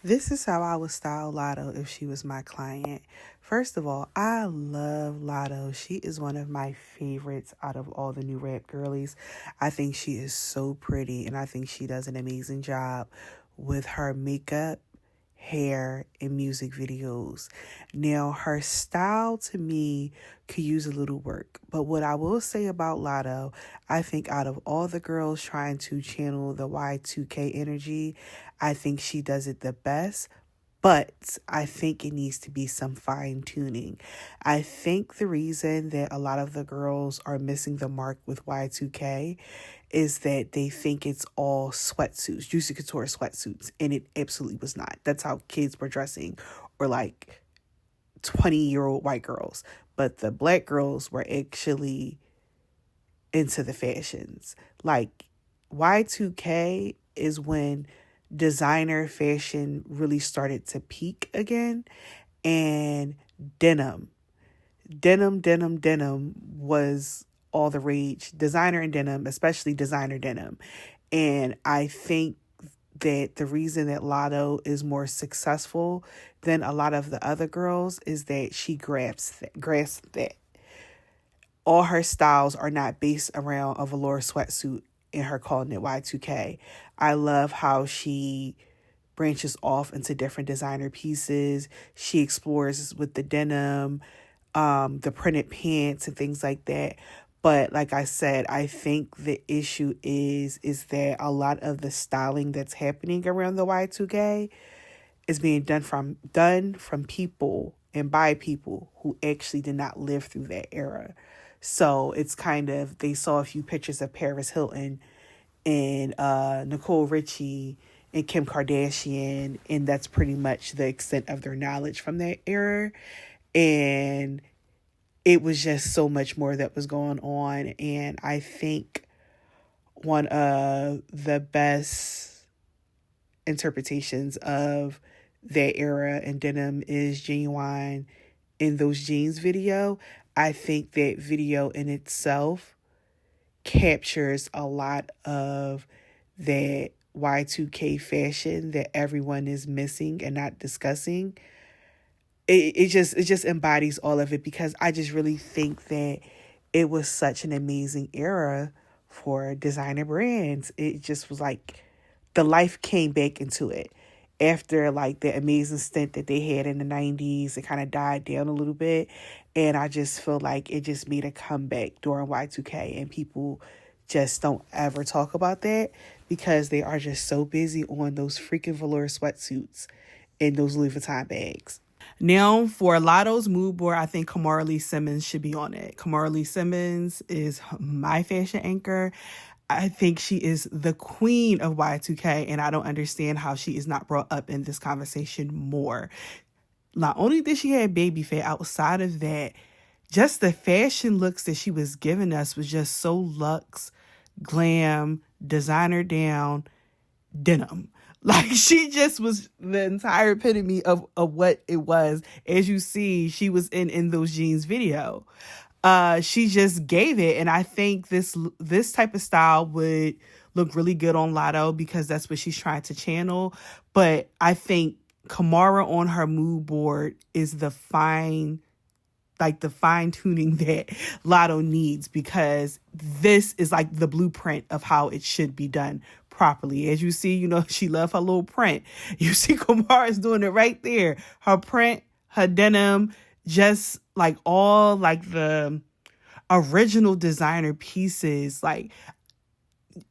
This is how I would style Lotto if she was my client. First of all, I love Lotto. She is one of my favorites out of all the new rap girlies. I think she is so pretty, and I think she does an amazing job with her makeup, hair, and music videos. Now, her style to me could use a little work, but what I will say about Lotto, I think out of all the girls trying to channel the Y2K energy, I think she does it the best. But I think it needs to be some fine tuning. I think the reason that a lot of the girls are missing the mark with Y2K is that they think it's all sweatsuits, Juicy Couture sweatsuits, and it absolutely was not. That's how kids were dressing, or like 20-year-old white girls. But the black girls were actually into the fashions. Like Y2K is when designer fashion really started to peak again, and denim was all the rage. Designer and denim, especially designer denim. And I think that the reason that Lotto is more successful than a lot of the other girls is that she grasps that. All her styles are not based around a velour sweatsuit and her calling it Y2K. I love how she branches off into different designer pieces. She explores with the denim, the printed pants and things like that. But like I said, I think the issue is that a lot of the styling that's happening around the Y2K is being done from people and by people who actually did not live through that era. So it's kind of, they saw a few pictures of Paris Hilton and Nicole Richie and Kim Kardashian, and that's pretty much the extent of their knowledge from that era. And it was just so much more that was going on. And I think one of the best interpretations of that era in denim is Ginuwine In Those Jeans video. I think that video in itself captures a lot of that Y2K fashion that everyone is missing and not discussing. It just embodies all of it, because I just really think that it was such an amazing era for designer brands. It just was like the life came back into it. After like the amazing stint that they had in the 90s, it kind of died down a little bit. And I just feel like it just made a comeback during Y2K, and people just don't ever talk about that because they are just so busy on those freaking velour sweatsuits and those Louis Vuitton bags. Now, for Lotto's mood board, I think Kimora Lee Simmons should be on it. Kimora Lee Simmons is my fashion anchor. I think she is the queen of Y2K, and I don't understand how she is not brought up in this conversation more. Not only did she have baby fat, outside of that, just the fashion looks that she was giving us was just so luxe, glam, designer down, denim. Like, she just was the entire epitome of what it was. As you see, she was in Those Jeans video. She just gave it. And I think this type of style would look really good on Lotto because that's what she's trying to channel. But I think Kimora on her mood board is the fine tuning that Lotto needs, because this is like the blueprint of how it should be done properly. As you see, she loved her little print. You see Kimora is doing it right there. Her print, her denim, just like all like the original designer pieces. Like,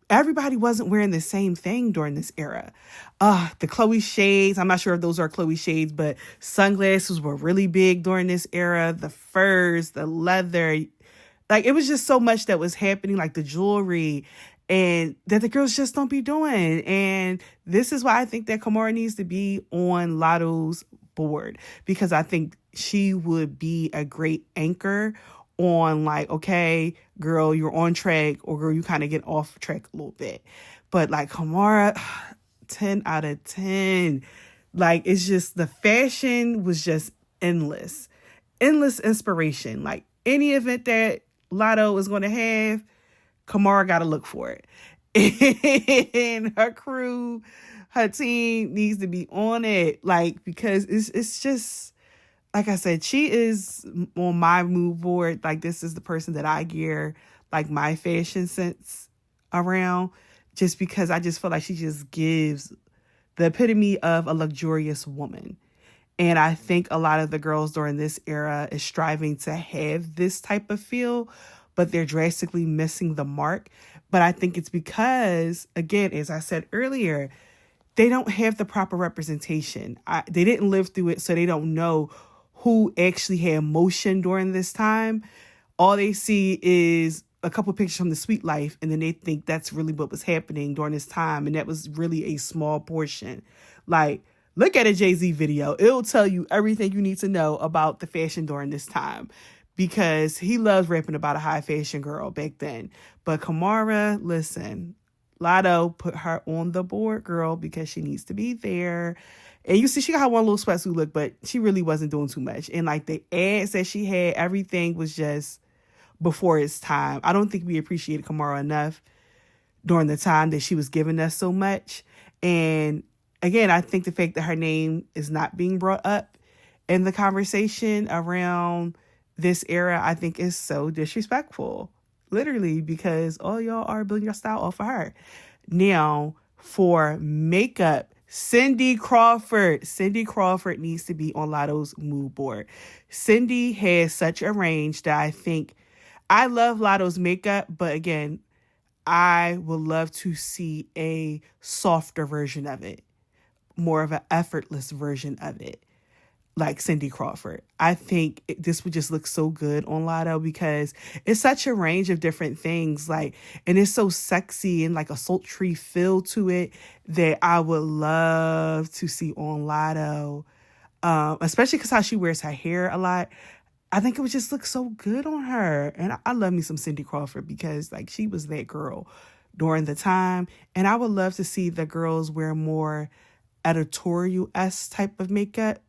everybody wasn't wearing the same thing during this era. The Chloe shades, I'm not sure if those are Chloe shades, but sunglasses were really big during this era. The furs, the leather, like it was just so much that was happening, like the jewelry, and that the girls just don't be doing. And this is why I think that Kimora needs to be on Lotto's board, because I think she would be a great anchor on like, okay, girl, you're on track, or girl, you kind of get off track a little bit. But like Kimora, 10 out of 10. Like, it's just, the fashion was just endless inspiration. Like, any event that Lotto is going to have, Kimora got to look for it. And her crew, her team needs to be on it. Like, because it's just, like I said, she is on my mood board. Like, this is the person that I gear like my fashion sense around, just because I just feel like she just gives the epitome of a luxurious woman. And I think a lot of the girls during this era is striving to have this type of feel, but they're drastically missing the mark. But I think it's because, again, as I said earlier, they don't have the proper representation. They didn't live through it, so they don't know who actually had motion during this time. All they see is a couple pictures from the sweet life, and then they think that's really what was happening during this time, and that was really a small portion. Like, look at a Jay-Z video. It'll tell you everything you need to know about the fashion during this time, because he loves rapping about a high fashion girl back then. But Kimora, listen, Lotto put her on the board, girl, because she needs to be there. And you see, she got one little sweatsuit look, but she really wasn't doing too much. And like the ads that she had, everything was just before its time. I don't think we appreciated Kimora enough during the time that she was giving us so much. And again, I think the fact that her name is not being brought up in the conversation around this era, I think is so disrespectful. Literally, because all y'all are building your style off of her. Now, for makeup, Cindy Crawford. Cindy Crawford needs to be on Lotto's mood board. Cindy has such a range that I think, I love Lotto's makeup, but again, I would love to see a softer version of it, more of an effortless version of it, like Cindy Crawford. I think this would just look so good on Lotto, because it's such a range of different things, like, and it's so sexy and like a sultry feel to it that I would love to see on Lotto, especially because how she wears her hair a lot. I think it would just look so good on her. And I love me some Cindy Crawford, because like she was that girl during the time. And I would love to see the girls wear more editorial-esque type of makeup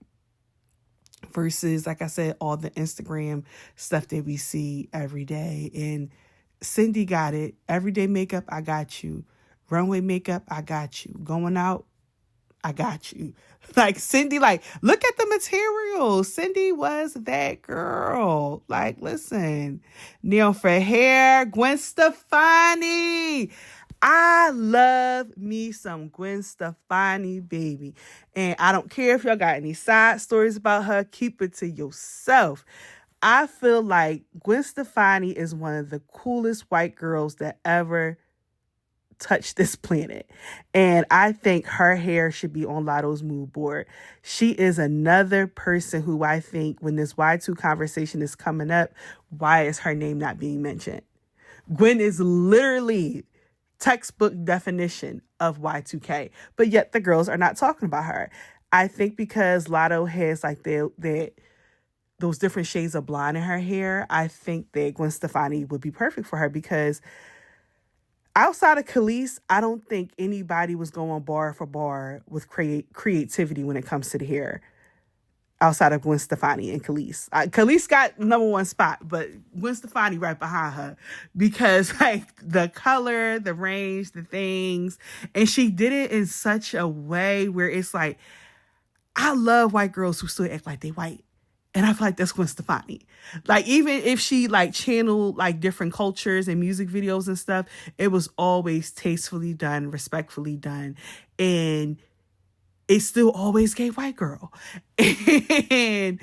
versus, like I said, all the Instagram stuff that we see every day. And Cindy got it. Everyday makeup, I got you. Runway makeup, I got you. Going out, I got you. Like Cindy, like, look at the material. Cindy was that girl. Like, listen. Now for hair, Gwen Stefani. I love me some Gwen Stefani, baby. And I don't care if y'all got any side stories about her. Keep it to yourself. I feel like Gwen Stefani is one of the coolest white girls that ever touch this planet. And I think her hair should be on Lotto's mood board. She is another person who I think, when this Y2 conversation is coming up, why is her name not being mentioned? Gwen is literally textbook definition of Y2K, but yet the girls are not talking about her. I think because Lotto has like those different shades of blonde in her hair, I think that Gwen Stefani would be perfect for her, because outside of Khalees, I don't think anybody was going bar for bar with creativity when it comes to the hair outside of Gwen Stefani and Khalees. Khalees got number one spot, but Gwen Stefani right behind her, because like the color, the range, the things, and she did it in such a way where it's like, I love white girls who still act like they white. And I feel like that's Gwen Stefani. Like, even if she like channeled like different cultures and music videos and stuff, it was always tastefully done, respectfully done. And it still always gave white girl. And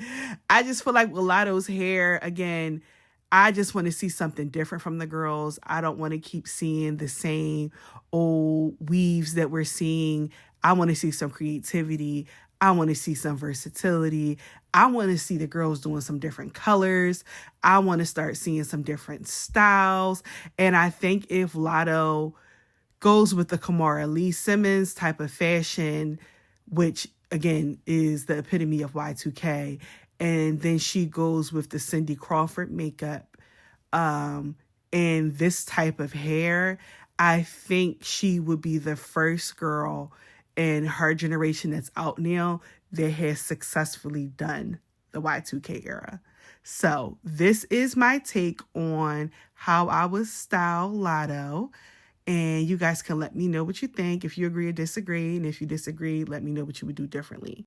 I just feel like with Lotto's hair, again, I just want to see something different from the girls. I don't want to keep seeing the same old weaves that we're seeing. I want to see some creativity. I want to see some versatility. I want to see the girls doing some different colors. I want to start seeing some different styles. And I think if Lotto goes with the Kimora Lee Simmons type of fashion, which again is the epitome of Y2K, and then she goes with the Cindy Crawford makeup and this type of hair, I think she would be the first girl in her generation that's out now that has successfully done the Y2K era. So this is my take on how I would style Lotto. And you guys can let me know what you think, if you agree or disagree. And if you disagree, let me know what you would do differently.